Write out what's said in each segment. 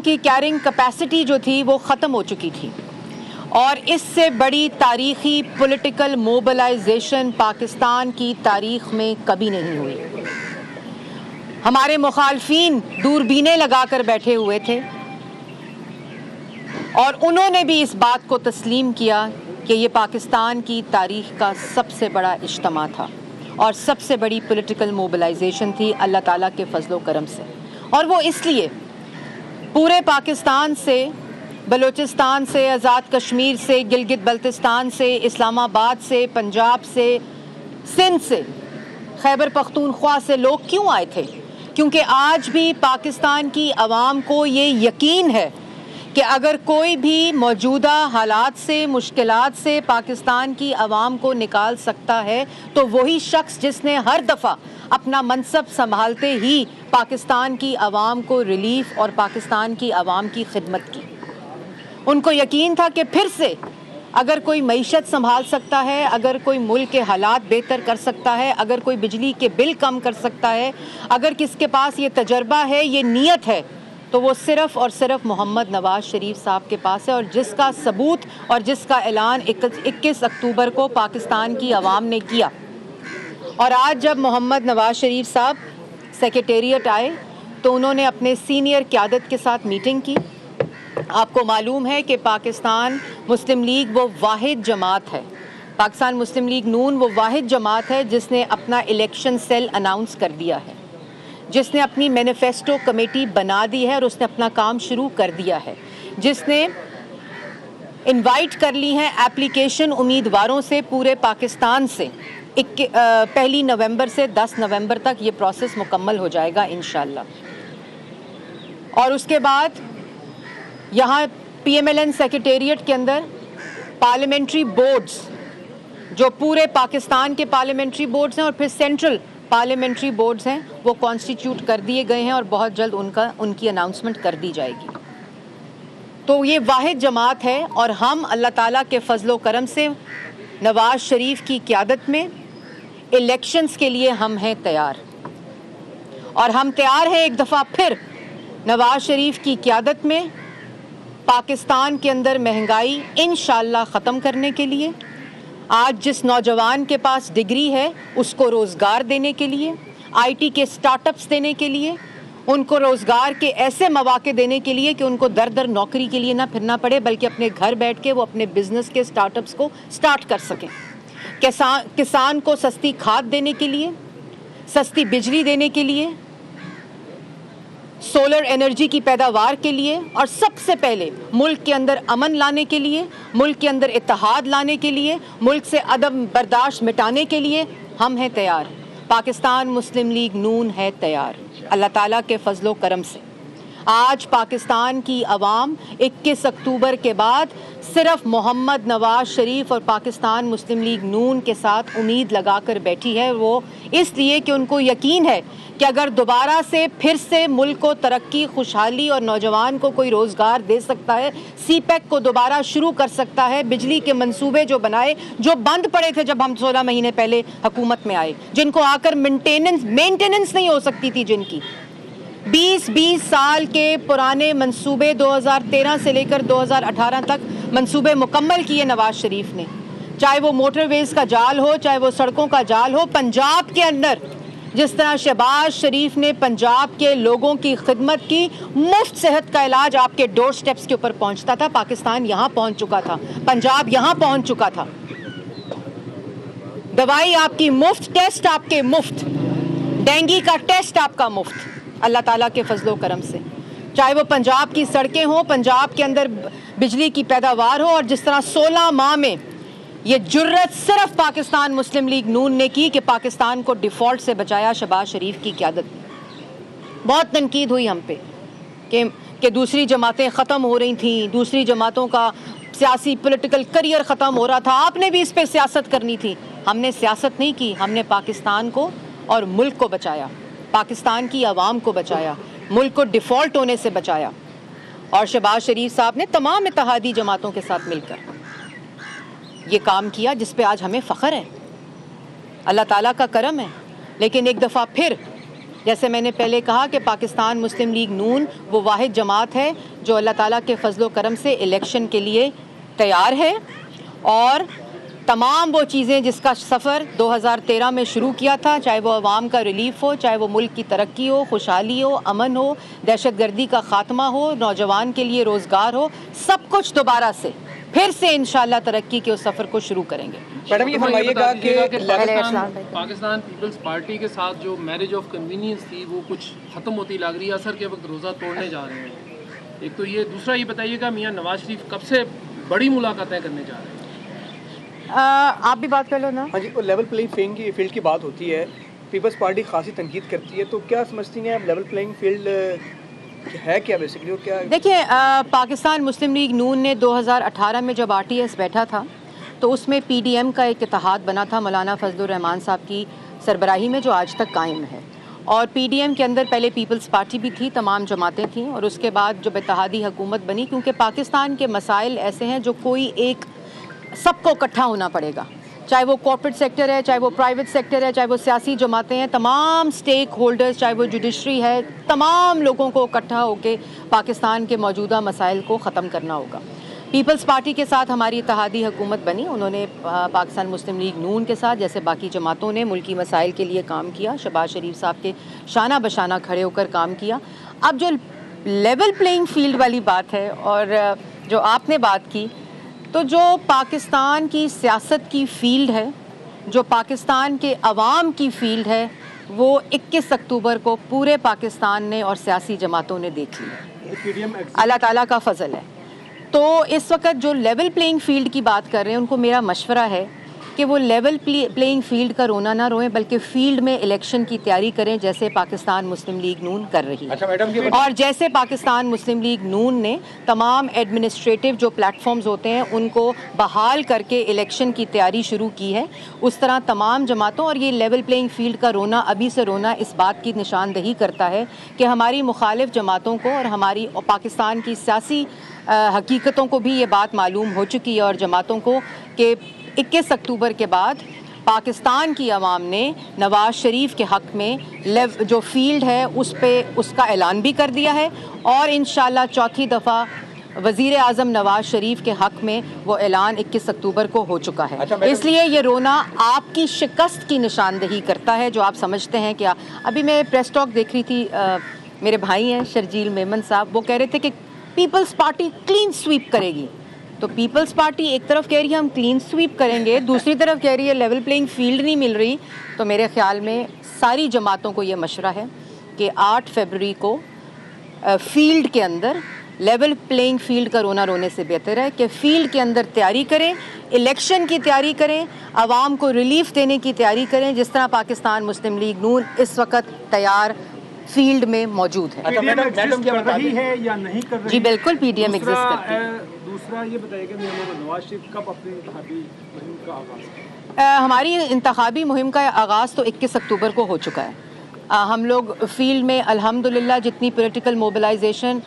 کی carrying capacity جو تھی وہ ختم ہو چکی تھی، اور اس سے بڑی تاریخی پولیٹیکل موبلائزیشن پاکستان کی تاریخ میں کبھی نہیں ہوئی۔ ہمارے مخالفین دوربینیں لگا کر بیٹھے ہوئے تھے، اور انہوں نے بھی اس بات کو تسلیم کیا کہ یہ پاکستان کی تاریخ کا سب سے بڑا اجتماع تھا اور سب سے بڑی پولیٹیکل موبلائزیشن تھی اللہ تعالیٰ کے فضل و کرم سے۔ اور وہ اس لیے پورے پاکستان سے، بلوچستان سے، آزاد کشمیر سے، گلگت بلتستان سے، اسلام آباد سے، پنجاب سے، سندھ سے، خیبر پختونخوا سے لوگ کیوں آئے تھے؟ کیونکہ آج بھی پاکستان کی عوام کو یہ یقین ہے کہ اگر کوئی بھی موجودہ حالات سے، مشکلات سے پاکستان کی عوام کو نکال سکتا ہے تو وہی شخص جس نے ہر دفعہ اپنا منصب سنبھالتے ہی پاکستان کی عوام کو ریلیف اور پاکستان کی عوام کی خدمت کی۔ ان کو یقین تھا کہ پھر سے اگر کوئی معیشت سنبھال سکتا ہے، اگر کوئی ملک کے حالات بہتر کر سکتا ہے، اگر کوئی بجلی کے بل کم کر سکتا ہے، اگر کس کے پاس یہ تجربہ ہے، یہ نیت ہے، تو وہ صرف اور صرف محمد نواز شریف صاحب کے پاس ہے، اور جس کا ثبوت اور جس کا اعلان 21 اکتوبر کو پاکستان کی عوام نے کیا۔ اور آج جب محمد نواز شریف صاحب سیکریٹریٹ آئے تو انہوں نے اپنے سینئر قیادت کے ساتھ میٹنگ کی۔ آپ کو معلوم ہے کہ پاکستان مسلم لیگ وہ واحد جماعت ہے، پاکستان مسلم لیگ نون وہ واحد جماعت ہے جس نے اپنا الیکشن سیل اناؤنس کر دیا ہے، جس نے اپنی مینیفیسٹو کمیٹی بنا دی ہے اور اس نے اپنا کام شروع کر دیا ہے، جس نے انوائٹ کر لی ہیں اپلیکیشن امیدواروں سے پورے پاکستان سے۔ 1 نومبر سے 10 نومبر تک یہ پروسیس مکمل ہو جائے گا انشاءاللہ۔ اور اس کے بعد یہاں P M L N secretariat کے اندر پارلیمنٹری بورڈز، جو پورے پاکستان کے پارلیمنٹری بورڈز ہیں اور پھر سینٹرل پارلیمنٹری بورڈز ہیں، وہ کانسٹیٹیوٹ کر دیے گئے ہیں اور بہت جلد ان کی اناؤنسمنٹ کر دی جائے گی۔ تو یہ واحد جماعت ہے، اور ہم اللہ تعالیٰ کے فضل و کرم سے نواز شریف کی قیادت میں الیکشنز کے لیے ہم ہیں تیار، اور ہم تیار ہیں ایک دفعہ پھر نواز شریف کی قیادت میں پاکستان کے اندر مہنگائی انشاءاللہ ختم کرنے کے لیے، آج جس نوجوان کے پاس ڈگری ہے اس کو روزگار دینے کے لیے، آئی ٹی کے سٹارٹ اپس دینے کے لیے، ان کو روزگار کے ایسے مواقع دینے کے لیے کہ ان کو در در نوکری کے لیے نہ پھرنا پڑے، بلکہ اپنے گھر بیٹھ کے وہ اپنے بزنس کے سٹارٹ اپس کو سٹارٹ کر سکیں۔ کسان کو سستی کھاد دینے کے لیے، سستی بجلی دینے کے لیے، سولر انرجی کی پیداوار کے لیے، اور سب سے پہلے ملک کے اندر امن لانے کے لیے، ملک کے اندر اتحاد لانے کے لیے، ملک سے عدم برداشت مٹانے کے لیے ہم ہیں تیار۔ پاکستان مسلم لیگ نون ہے تیار اللہ تعالیٰ کے فضل و کرم سے۔ آج پاکستان کی عوام 21 اکتوبر کے بعد صرف محمد نواز شریف اور پاکستان مسلم لیگ نون کے ساتھ امید لگا کر بیٹھی ہے، وہ اس لیے کہ ان کو یقین ہے کہ اگر دوبارہ سے پھر سے ملک کو ترقی، خوشحالی اور نوجوان کو کوئی روزگار دے سکتا ہے، سی پیک کو دوبارہ شروع کر سکتا ہے، بجلی کے منصوبے جو بنائے، جو بند پڑے تھے جب ہم 16 مہینے پہلے حکومت میں آئے، جن کو آ کر مینٹیننس نہیں ہو سکتی تھی، جن کی 20 سال کے پرانے منصوبے 2013 سے لے کر 2018 تک منصوبے مکمل کیے نواز شریف نے، چاہے وہ موٹر ویز کا جال ہو، چاہے وہ سڑکوں کا جال ہو۔ پنجاب کے اندر جس طرح شہباز شریف نے پنجاب کے لوگوں کی خدمت کی، مفت صحت کا علاج آپ کے ڈور سٹیپس کے اوپر پہنچتا تھا، پاکستان یہاں پہنچ چکا تھا، پنجاب یہاں پہنچ چکا تھا، دوائی آپ کی مفت، ٹیسٹ آپ کے مفت، ڈینگی کا ٹیسٹ آپ کا مفت اللہ تعالیٰ کے فضل و کرم سے۔ چاہے وہ پنجاب کی سڑکیں ہوں، پنجاب کے اندر بجلی کی پیداوار ہو، اور جس طرح 16 ماہ میں یہ جرت صرف پاکستان مسلم لیگ نون نے کی کہ پاکستان کو ڈیفالٹ سے بچایا شہباز شریف کی قیادت میں۔ بہت تنقید ہوئی ہم پہ کہ دوسری جماعتیں ختم ہو رہی تھیں، دوسری جماعتوں کا سیاسی پولیٹیکل کریئر ختم ہو رہا تھا، آپ نے بھی اس پہ سیاست کرنی تھی۔ ہم نے سیاست نہیں کی، ہم نے پاکستان کو اور ملک کو بچایا، پاکستان کی عوام کو بچایا، ملک کو ڈیفالٹ ہونے سے بچایا۔ اور شہباز شریف صاحب نے تمام اتحادی جماعتوں کے ساتھ مل کر یہ کام کیا، جس پہ آج ہمیں فخر ہے، اللہ تعالیٰ کا کرم ہے۔ لیکن ایک دفعہ پھر جیسے میں نے پہلے کہا کہ پاکستان مسلم لیگ نون وہ واحد جماعت ہے جو اللہ تعالیٰ کے فضل و کرم سے الیکشن کے لیے تیار ہے، اور تمام وہ چیزیں جس کا سفر 2013 میں شروع کیا تھا، چاہے وہ عوام کا ریلیف ہو، چاہے وہ ملک کی ترقی ہو، خوشحالی ہو، امن ہو، دہشت گردی کا خاتمہ ہو، نوجوان کے لیے روزگار ہو، سب کچھ دوبارہ سے پھر سے انشاءاللہ ترقی کے اس سفر کو شروع کریں گے۔ میڈم یہ فرمائیے گا کہ پاکستان پیپلز پارٹی کے ساتھ جو میرج آف کنوینئنس تھی وہ کچھ ختم ہوتی لگ رہی ہے، عصر کے وقت روزہ توڑنے جا رہے ہیں، ایک تو یہ، دوسرا یہ بتائیے گا میاں نواز شریف کب سے بڑی ملاقاتیں کرنے جا رہے ہیں؟ آپ بھی بات کر لو نا۔ ہاں جی، لیول پلینگ فیلڈ کی بات ہوتی ہے، پیپلز پارٹی خاصی تنقید کرتی ہے، تو کیا سمجھتی ہیں لیول پلینگ فیلڈ ہے کیا بیسکلی، اور کیا؟ دیکھیں، پاکستان مسلم لیگ نون نے 2018 میں جب RTS بیٹھا تھا تو اس میں PDM کا ایک اتحاد بنا تھا مولانا فضل الرحمان صاحب کی سربراہی میں، جو آج تک قائم ہے، اور PDM کے اندر پہلے پیپلز پارٹی بھی تھی، تمام جماعتیں تھیں، اور اس کے بعد جب اتحادی حکومت بنی، کیونکہ پاکستان کے مسائل ایسے ہیں جو کوئی ایک سب کو اکٹھا ہونا پڑے گا، چاہے وہ کارپوریٹ سیکٹر ہے، چاہے وہ پرائیویٹ سیکٹر ہے، چاہے وہ سیاسی جماعتیں ہیں، تمام سٹیک ہولڈرز، چاہے وہ جوڈیشری ہے، تمام لوگوں کو اکٹھا ہو کے پاکستان کے موجودہ مسائل کو ختم کرنا ہوگا۔ پیپلز پارٹی کے ساتھ ہماری اتحادی حکومت بنی، انہوں نے پاکستان مسلم لیگ نون کے ساتھ جیسے باقی جماعتوں نے ملکی مسائل کے لیے کام کیا، شہباز شریف صاحب کے شانہ بشانہ کھڑے ہو کر کام کیا۔ اب جو لیول پلینگ فیلڈ والی بات ہے، اور جو آپ نے بات کی، تو جو پاکستان کی سیاست کی فیلڈ ہے، جو پاکستان کے عوام کی فیلڈ ہے، وہ 21 اکتوبر کو پورے پاکستان نے اور سیاسی جماعتوں نے دیکھ لی، اللہ تعالیٰ کا فضل ہے۔ تو اس وقت جو لیول پلینگ فیلڈ کی بات کر رہے ہیں، ان کو میرا مشورہ ہے کہ وہ لیول پلینگ فیلڈ کا رونا نہ روئیں، بلکہ فیلڈ میں الیکشن کی تیاری کریں، جیسے پاکستان مسلم لیگ نون کر رہی ہے، اور جیسے پاکستان مسلم لیگ نون نے تمام ایڈمنسٹریٹو جو پلیٹ فارمز ہوتے ہیں ان کو بحال کر کے الیکشن کی تیاری شروع کی ہے، اس طرح تمام جماعتوں، اور یہ لیول پلینگ فیلڈ کا رونا ابھی سے رونا اس بات کی نشاندہی کرتا ہے کہ ہماری مخالف جماعتوں کو اور ہماری پاکستان کی سیاسی حقیقتوں کو بھی یہ بات معلوم ہو چکی ہے، اور جماعتوں کو، کہ 21 اکتوبر کے بعد پاکستان کی عوام نے نواز شریف کے حق میں جو فیلڈ ہے اس کا اعلان بھی کر دیا ہے، اور انشاءاللہ چوتھی دفعہ وزیر اعظم نواز شریف کے حق میں وہ اعلان 21 اکتوبر کو ہو چکا ہے۔ اس لیے یہ رونا آپ کی شکست کی نشاندہی کرتا ہے، جو آپ سمجھتے ہیں کہ ابھی میں پریس ٹاک دیکھ رہی تھی، میرے بھائی ہیں شرجیل میمن صاحب، وہ کہہ رہے تھے کہ پیپلز پارٹی کلین سویپ کرے گی، تو پیپلز پارٹی ایک طرف کہہ رہی ہے ہم کلین سویپ کریں گے، دوسری طرف کہہ رہی ہے لیول پلینگ فیلڈ نہیں مل رہی، تو میرے خیال میں ساری جماعتوں کو یہ مشورہ ہے کہ 8 فروری کو فیلڈ کے اندر لیول پلینگ فیلڈ کا رونا رونے سے بہتر ہے کہ فیلڈ کے اندر تیاری کریں، الیکشن کی تیاری کریں، عوام کو ریلیف دینے کی تیاری کریں، جس طرح پاکستان مسلم لیگ نون اس وقت تیار فیلڈ میں موجود ہے۔ میڈم کیا کر رہی ہے یا نہیں کر رہی؟ جی بالکل PDM ایگزسٹ کرتی ہے۔ دوسرا یہ بتائیے کہ نواز شریف کب اپنی انتخابی مہم کا آغاز؟ ہماری انتخابی مہم کا آغاز تو 21 اکتوبر کو ہو چکا ہے۔ ہم لوگ فیلڈ میں الحمدللہ جتنی پولیٹیکل موبلائزیشن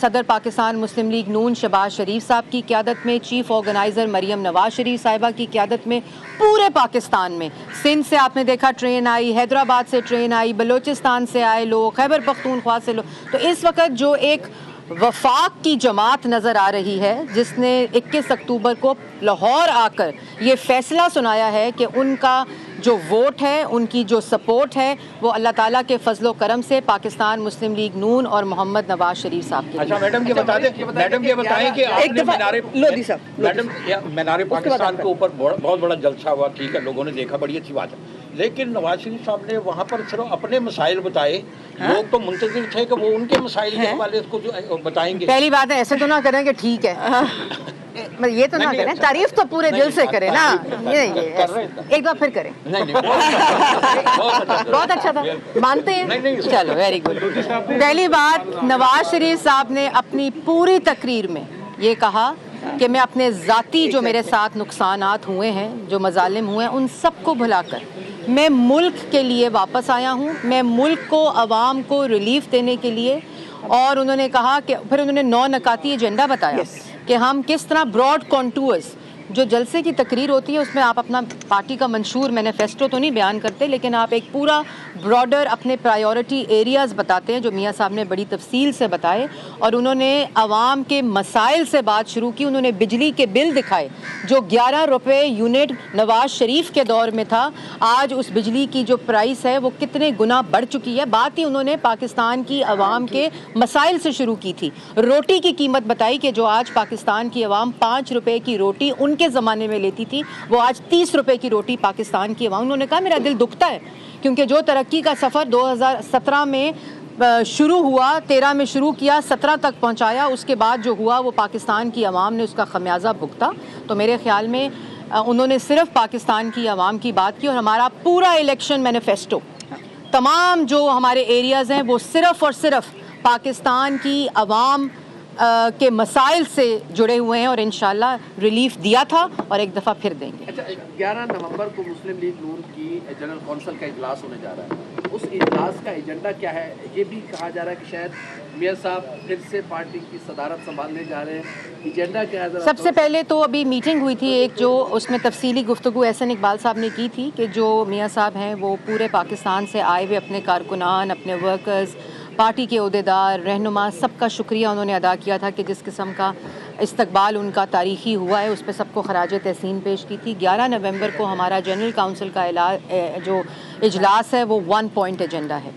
صدر پاکستان مسلم لیگ نون شہباز شریف صاحب کی قیادت میں، چیف آرگنائزر مریم نواز شریف صاحبہ کی قیادت میں، پورے پاکستان میں، سندھ سے آپ نے دیکھا ٹرین آئی، حیدرآباد سے ٹرین آئی، بلوچستان سے آئے لوگ، خیبر پختونخوا سے لوگ، تو اس وقت جو ایک وفاق کی جماعت نظر آ رہی ہے جس نے 21 اکتوبر کو لاہور آ کر یہ فیصلہ سنایا ہے کہ ان کا جو ووٹ ہے، ان کی جو سپورٹ ہے، وہ اللہ تعالیٰ کے فضل و کرم سے پاکستان مسلم لیگ نون اور محمد نواز شریف صاحب کے۔ اچھا میڈم یہ بتائیں کہ آپ نے مینار پاکستان کے اوپر بہت بڑا جلسہ ہوا، ٹھیک ہے، لوگوں نے دیکھا، بڑی اچھی بات ہے، لیکن نواز شریف صاحب نے وہاں پر صرف اپنے مسائل بتائے، لوگ تو منتظر تھے کہ وہ ان کے مسائل کے حوالے کو جو بتائیں گے۔ پہلی بات ہے ایسے تو نہ کریں کہ ٹھیک ہے، یہ تو نہ کریں، تعریف تو پورے دل سے کریں نا، ایک بار پھر کریں، بہت اچھا تھا، مانتے ہیں، چلو ویری گڈ۔ پہلی بات، نواز شریف صاحب نے اپنی پوری تقریر میں یہ کہا کہ میں اپنے ذاتی جو میرے ساتھ نقصانات ہوئے ہیں، جو مظالم ہوئے ہیں، ان سب کو بھلا کر میں ملک کے لیے واپس آیا ہوں، میں ملک کو، عوام کو ریلیف دینے کے لیے، اور انہوں نے کہا کہ پھر انہوں نے 9 نکاتی ایجنڈا بتایا کہ ہم کس طرح براڈ کانٹورز جو جلسے کی تقریر ہوتی ہے اس میں آپ اپنا پارٹی کا منشور مینیفیسٹو تو نہیں بیان کرتے، لیکن آپ ایک پورا براڈر اپنے پرائیورٹی ایریاز بتاتے ہیں جو میاں صاحب نے بڑی تفصیل سے بتائے، اور انہوں نے عوام کے مسائل سے بات شروع کی. انہوں نے بجلی کے بل دکھائے جو 11 روپے یونٹ نواز شریف کے دور میں تھا، آج اس بجلی کی جو پرائس ہے وہ کتنے گنا بڑھ چکی ہے. بات ہی انہوں نے پاکستان کی عوام کے مسائل سے شروع کی تھی. روٹی کی قیمت بتائی کہ جو آج پاکستان کی عوام 5 روپے کی روٹی ان کے زمانے میں لیتی تھی، وہ آج 30 روپے کی روٹی پاکستان کی عوام. انہوں نے کہا میرا دل دکھتا ہے کیونکہ جو ترقی کا سفر 2017 میں شروع ہوا، 13 میں شروع کیا، 17 تک پہنچایا، اس کے بعد جو ہوا وہ پاکستان کی عوام نے اس کا خمیازہ بھگتا. تو میرے خیال میں انہوں نے صرف پاکستان کی عوام کی بات کی، اور ہمارا پورا الیکشن مینیفیسٹو، تمام جو ہمارے ایریاز ہیں وہ صرف اور صرف پاکستان کی عوام کے مسائل سے جڑے ہوئے ہیں، اور انشاءاللہ ریلیف دیا تھا اور ایک دفعہ پھر دیں گے. اچھا، 11 نومبر کو مسلم لیگ نون کی جنرل کونسل کا اجلاس ہونے جا رہا ہے، اس اجلاس کا ایجنڈا کیا ہے؟ یہ بھی کہا جا رہا ہے کہ شاید میاں صاحب پھر سے پارٹی کی صدارت سنبھالنے جا رہے ہیں. ایجنڈا کیا ہے؟ سب سے پہلے تو ابھی میٹنگ ہوئی تھی ایک، جو اس میں تفصیلی گفتگو احسن اقبال صاحب نے کی تھی کہ جو میاں صاحب ہیں وہ پورے پاکستان سے آئے ہوئے اپنے کارکنان، اپنے ورکرز، پارٹی کے عہدیدار، رہنما، سب کا شکریہ انہوں نے ادا کیا تھا کہ جس قسم کا استقبال ان کا تاریخی ہوا ہے اس پہ سب کو خراج تحسین پیش کی تھی. 11 نومبر کو ہمارا جنرل کونسل کا جو اجلاس ہے وہ 1 پوائنٹ ایجنڈا ہے،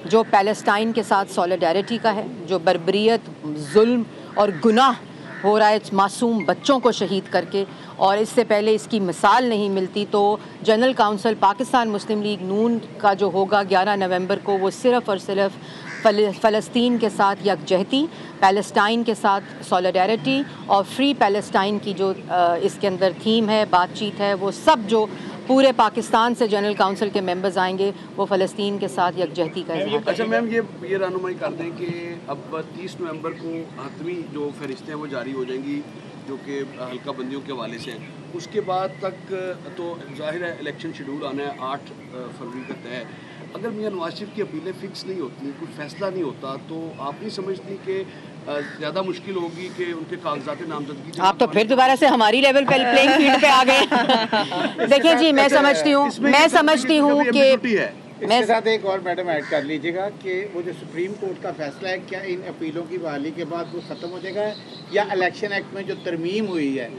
جو پیلسٹائن کے ساتھ سولیڈیرٹی کا ہے، جو بربریت، ظلم اور گناہ ہو رہا ہے معصوم بچوں کو شہید کر کے، اور اس سے پہلے اس کی مثال نہیں ملتی. تو جنرل کونسل پاکستان مسلم لیگ نون کا جو ہوگا 11 نومبر کو، وہ صرف اور صرف فلسطین کے ساتھ یکجہتی، پیلسٹائن کے ساتھ سولیڈیرٹی اور فری پیلسٹائن کی جو اس کے اندر تھیم ہے، بات چیت ہے، وہ سب جو پورے پاکستان سے جنرل کونسل کے ممبرز آئیں گے وہ فلسطین کے ساتھ یکجہتی کا اظہار. اچھا میم، یہ رہنمائی کر دیں کہ اب 30 نومبر کو حتمی جو فہرستیں وہ جاری ہو جائیں گی جو کہ حلقہ بندیوں کے حوالے سے ہیں. اس کے بعد تک تو ظاہر ہے الیکشن شیڈول آنا ہے 8 فروری کا طے. اگر میاں نواز شریف کی اپیلیں فکس نہیں ہوتی، کوئی فیصلہ نہیں ہوتا، تو آپ نہیں سمجھتی کہ زیادہ مشکل ہوگی کہ ان کے کاغذات نامزدگی؟ آپ تو پھر دوبارہ سے ہماری لیول پہ پلینگ فیلڈ پہ آ گئے. دیکھیں جی، میں سمجھتی ہوں کہ اس کے ساتھ ایک اور میڈم ایڈ کر لیجیے گا کہ وہ جو سپریم کورٹ کا فیصلہ ہے، کیا ان اپیلوں کی بحالی کے بعد وہ ختم ہو جائے گا، یا الیکشن ایکٹ میں جو ترمیم ہوئی ہے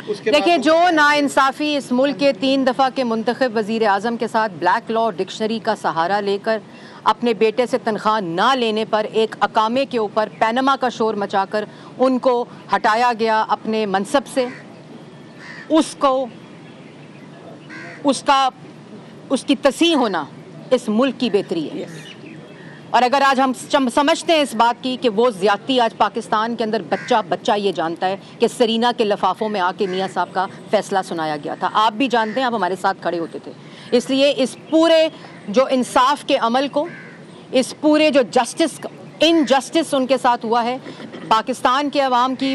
اس کے بعد؟ دیکھیں، جو ناانصافی اس ملک کے 3 دفعہ کے منتخب وزیر اعظم کے ساتھ بلیک لا ڈکشنری کا سہارا لے کر اپنے بیٹے سے تنخواہ نہ لینے پر ایک اقامے کے اوپر پینما کا شور مچا کر ان کو ہٹایا گیا اپنے منصب سے، اس کی تصحیح ہونا اس ملک کی بہتری ہے. اور اگر آج ہم سمجھتے ہیں اس بات کی کہ وہ زیادتی آج پاکستان کے اندر بچہ یہ جانتا ہے کہ سرینا کے لفافوں میں آ کے میاں صاحب کا فیصلہ سنایا گیا تھا. آپ بھی جانتے ہیں، آپ ہمارے ساتھ کھڑے ہوتے تھے. اس لیے اس پورے جو انصاف کے عمل کو، اس پورے جو انجسٹس ان کے ساتھ ہوا ہے، پاکستان کے عوام کی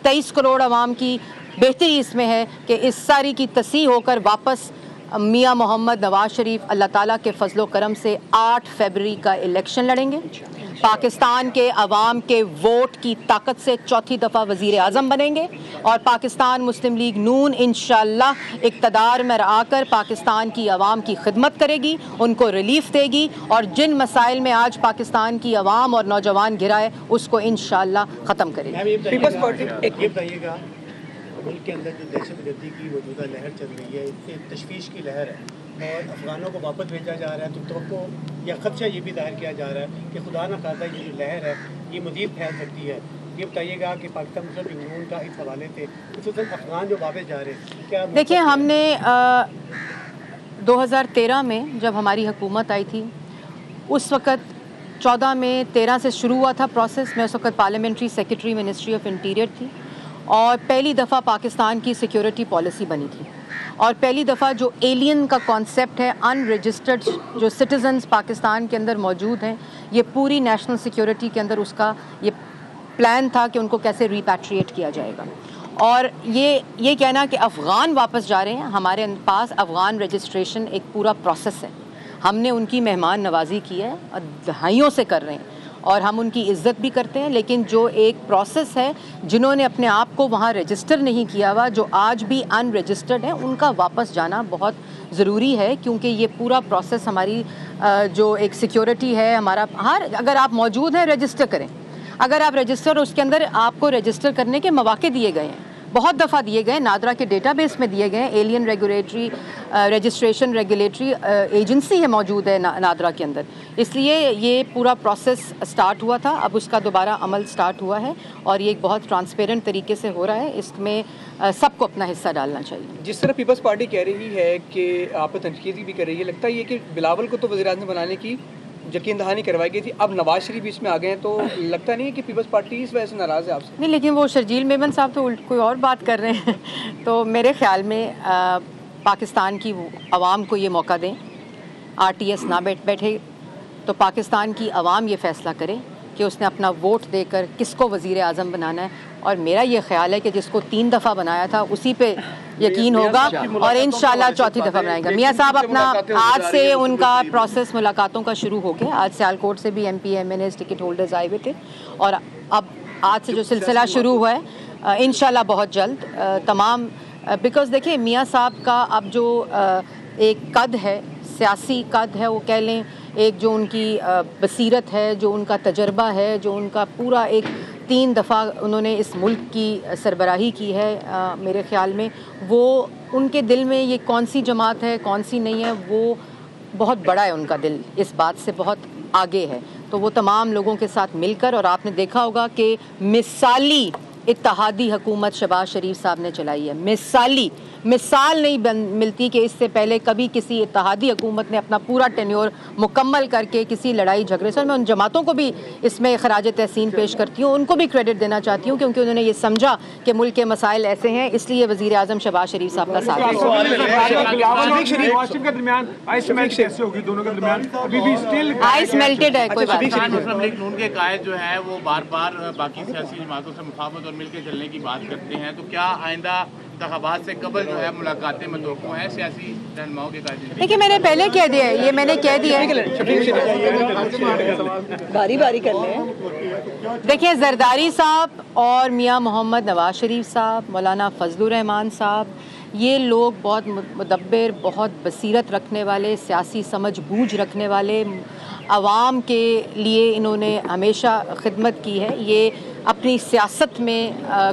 23 کروڑ عوام کی بہتری اس میں ہے کہ اس ساری کی تصحیح ہو کر واپس میاں محمد نواز شریف اللہ تعالیٰ کے فضل و کرم سے 8 فروری کا الیکشن لڑیں گے. پاکستان کے عوام کے ووٹ کی طاقت سے 4تھی دفعہ وزیر اعظم بنیں گے، اور پاکستان مسلم لیگ نون انشاءاللہ اقتدار میں آ کر پاکستان کی عوام کی خدمت کرے گی، ان کو ریلیف دے گی، اور جن مسائل میں آج پاکستان کی عوام اور نوجوان گھرا ہے اس کو انشاءاللہ ختم کرے گی. پیپلز پارٹی یہ بتائیے گا، ملک کے اندر جو دہشت گردی کی موجودہ لہر چل رہی ہے، اس سے تشویش کی لہر ہے اور افغانوں کو واپس بھیجا جا رہا ہے، تو توقع یا خدشہ یہ بھی ظاہر کیا جا رہا ہے کہ خدا نہ خواستہ یہ جو لہر ہے یہ مزید پھیل سکتی ہے. یہ بتائیے گا کہ پاکستان مسلم لیگ نون کا اس حوالے سے خصوصاً افغان جو واپس جا رہے ہیں، کیا دیکھیں، ہم نے 2013 میں جب ہماری حکومت آئی تھی، اس وقت 14 میں 13 سے شروع ہوا تھا پروسیس. میں اس وقت parliamentary secretary ministry of interior تھی، اور پہلی دفعہ پاکستان کی سیکیورٹی پالیسی بنی تھی، اور پہلی دفعہ جو ایلین کا کانسیپٹ ہے، ان رجسٹرڈ جو سٹیزنز پاکستان کے اندر موجود ہیں، یہ پوری نیشنل سیکیورٹی کے اندر اس کا یہ پلان تھا کہ ان کو کیسے ریپیٹریٹ کیا جائے گا. اور یہ کہنا کہ افغان واپس جا رہے ہیں، ہمارے پاس افغان رجسٹریشن ایک پورا پروسیس ہے. ہم نے ان کی مہمان نوازی کی ہے اور دہائیوں سے کر رہے ہیں، اور ہم ان کی عزت بھی کرتے ہیں، لیکن جو ایک پروسیس ہے، جنہوں نے اپنے آپ کو وہاں رجسٹر نہیں کیا ہوا، جو آج بھی ان رجسٹرڈ ہیں، ان کا واپس جانا بہت ضروری ہے، کیونکہ یہ پورا پروسیس ہماری جو ایک سیکیورٹی ہے ہمارا، اگر آپ موجود ہیں رجسٹر کریں، اگر آپ رجسٹر، اس کے اندر آپ کو رجسٹر کرنے کے مواقع دیے گئے ہیں، بہت دفعہ دیے گئے، نادرا کے ڈیٹا بیس میں دیے گئے ہیں، alien regulatory registration regulatory agency ہے موجود ہے نادرا کے اندر، اس لیے یہ پورا پروسیس سٹارٹ ہوا تھا، اب اس کا دوبارہ عمل سٹارٹ ہوا ہے اور یہ ایک بہت ٹرانسپیرنٹ طریقے سے ہو رہا ہے، اس میں سب کو اپنا حصہ ڈالنا چاہیے۔ جس طرح پیپلز پارٹی کہہ رہی ہے کہ آپ پر تنقید بھی کر رہی ہے، لگتا ہے یہ کہ بلاول کو تو وزیر اعظم بنانے کی یقین دہانی کروائی گئی تھی، اب نواز شریف بھی اس میں آ گئے ہیں، تو لگتا نہیں ہے کہ پیپلز پارٹی اس وجہ سے ناراض ہے آپ سے؟ نہیں، لیکن وہ شرجیل میمن صاحب تو کوئی اور بات کر رہے ہیں، تو میرے خیال میں پاکستان کی عوام کو یہ موقع دیں، آر ٹی ایس نہ بیٹھے تو پاکستان کی عوام یہ فیصلہ کرے کہ اس نے اپنا ووٹ دے کر کس کو وزیر اعظم بنانا ہے، اور میرا یہ خیال ہے کہ جس کو 3 دفعہ بنایا تھا اسی پہ یقین ہوگا اور انشاءاللہ 4تھی دفعہ بنائیں گا۔ میاں صاحب اپنا آج سے ان کا پروسیس ملاقاتوں کا شروع ہو گیا، آج سیالکوٹ سے بھی MP MNAs ٹکٹ ہولڈرز آئے ہوئے تھے، اور اب آج سے جو سلسلہ شروع ہوا ہے انشاءاللہ بہت جلد تمام، بیکاز دیکھیں میاں صاحب کا اب جو ایک قد ہے، سیاسی قد ہے، وہ کہہ لیں، ایک جو ان کی بصیرت ہے، جو ان کا تجربہ ہے، جو ان کا پورا ایک 3 دفعہ انہوں نے اس ملک کی سربراہی کی ہے، میرے خیال میں وہ ان کے دل میں یہ کون سی جماعت ہے کون سی نہیں ہے، وہ بہت بڑا ہے، ان کا دل اس بات سے بہت آگے ہے، تو وہ تمام لوگوں کے ساتھ مل کر، اور آپ نے دیکھا ہوگا کہ مثالی اتحادی حکومت شہباز شریف صاحب نے چلائی ہے، مثال نہیں ملتی کہ اس سے پہلے کبھی کسی اتحادی حکومت نے اپنا پورا ٹینیور مکمل کر کے کسی لڑائی جھگڑے سے، اور میں ان جماعتوں کو بھی اس میں خراج تحسین پیش کرتی ہوں، ان کو بھی کریڈٹ دینا چاہتی ہوں، کیونکہ انہوں نے یہ سمجھا کہ ملک کے مسائل ایسے ہیں، اس لیے وزیر اعظم شہباز شریف صاحب کا ساتھ آئس میلٹڈ ہے، کوئی بات نہیں۔ مسلم لیگ نون کے قائد جو ہیں وہ بار بار باقی سیاسی جماعتوں سے مفاہمت اور مل کے چلنے کی بات کرتے ہیں، تو کیا آئندہ انتخابات سے قبل جو ہے ملاقاتیں متوقع ہیں سیاسی رہنماؤں کے قائد؟ دیکھیے میں نے پہلے کہہ دیا ہے، یہ میں نے کہہ دیا ہے، باری باری کر لیں۔ دیکھیے زرداری صاحب اور میاں محمد نواز شریف صاحب، مولانا فضل الرحمان صاحب، یہ لوگ بہت مدبر، بہت بصیرت رکھنے والے، سیاسی سمجھ بوجھ رکھنے والے، عوام کے لیے انہوں نے ہمیشہ خدمت کی ہے، یہ اپنی سیاست میں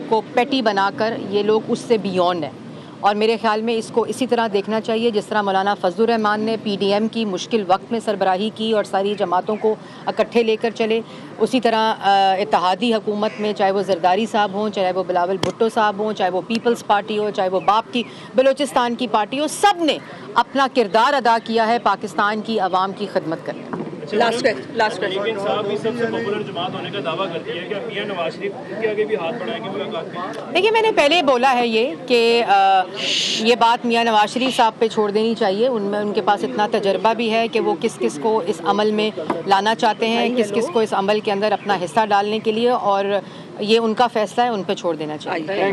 کو پیٹی بنا کر یہ لوگ اس سے بیونڈ ہیں، اور میرے خیال میں اس کو اسی طرح دیکھنا چاہیے جس طرح مولانا فضل الرحمان نے PDM کی مشکل وقت میں سربراہی کی اور ساری جماعتوں کو اکٹھے لے کر چلے، اسی طرح اتحادی حکومت میں چاہے وہ زرداری صاحب ہوں، چاہے وہ بلاول بھٹو صاحب ہوں، چاہے وہ پیپلز پارٹی ہو، چاہے وہ باپ کی بلوچستان کی پارٹی ہو، سب نے اپنا کردار ادا کیا ہے پاکستان کی عوام کی خدمت کرنے میں۔ لیکن صاحب بھی سب سے پاپولر جماعت ہونے کا دعویٰ کرتی ہے کہ میاں نواز شریف ان کے آگے بھی ہاتھ بڑھائیں گے ملاقات میں؟ دیکھیے میں نے پہلے بولا ہے یہ کہ یہ بات میاں نواز شریف صاحب پہ چھوڑ دینی چاہیے، ان کے پاس اتنا تجربہ بھی ہے کہ وہ کس کس کو اس عمل میں لانا چاہتے ہیں، کس کس کو اس عمل کے اندر اپنا حصہ ڈالنے کے لیے، اور یہ ان کا فیصلہ ہے، ان پہ چھوڑ دینا چاہیے۔